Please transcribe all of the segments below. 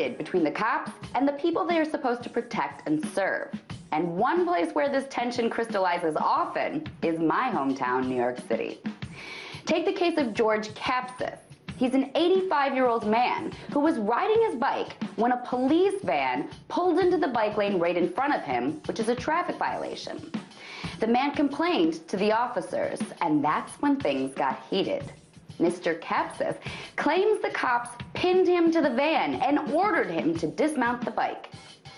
heated between the cops and the people they are supposed to protect and serve. And one place where this tension crystallizes often is my hometown, New York City. Take the case of George Kapsis. He's an 85-year-old man who was riding his bike when a police van pulled into the bike lane right in front of him, which is a traffic violation. The man complained to the officers, and that's when things got heated. Mr. Kapsis claims the cops pinned him to the van and ordered him to dismount the bike.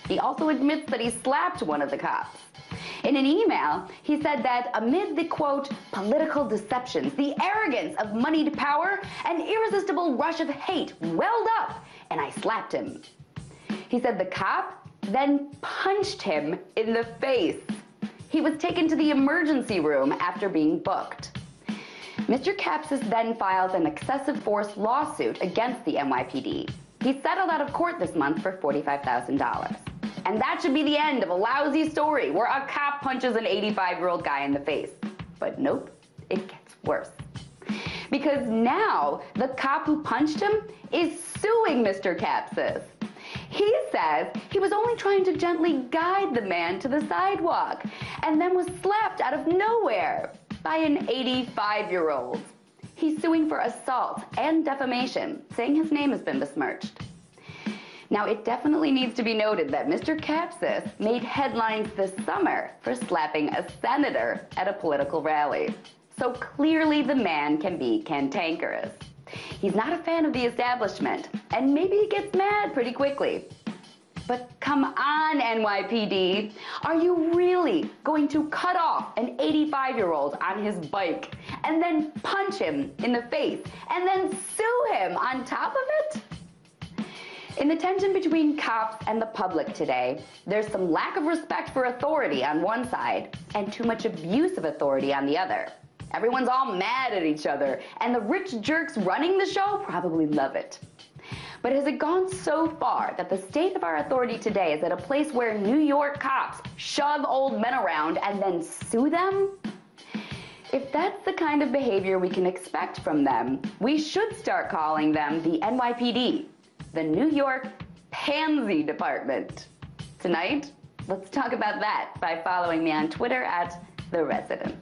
He also admits that he slapped one of the cops. In an email, he said that amid the, quote, political deceptions, the arrogance of moneyed power, an irresistible rush of hate welled up, and I slapped him. He said the cop then punched him in the face. He was taken to the emergency room after being booked. Mr. Kapsis then filed an excessive force lawsuit against the NYPD. He settled out of court this month for $45,000. And that should be the end of a lousy story where a cop punches an 85-year-old guy in the face. But nope, it gets worse. Because now the cop who punched him is suing Mr. Kapsis. He says he was only trying to gently guide the man to the sidewalk and then was slapped out of nowhere by an 85-year-old. He's suing for assault and defamation, saying his name has been besmirched. Now, it definitely needs to be noted that Mr. Kapsis made headlines this summer for slapping a senator at a political rally. So clearly the man can be cantankerous. He's not a fan of the establishment, and maybe he gets mad pretty quickly. But come on, NYPD, are you really going to cut off an 85-year-old on his bike and then punch him in the face and then sue him on top of it? In the tension between cops and the public today, there's some lack of respect for authority on one side and too much abuse of authority on the other. Everyone's all mad at each other, and the rich jerks running the show probably love it. But has it gone so far that the state of our authority today is at a place where New York cops shove old men around and then sue them? If that's the kind of behavior we can expect from them, we should start calling them the NYPD, the New York Pansy Department. Tonight, let's talk about that by following me on Twitter @TheResident.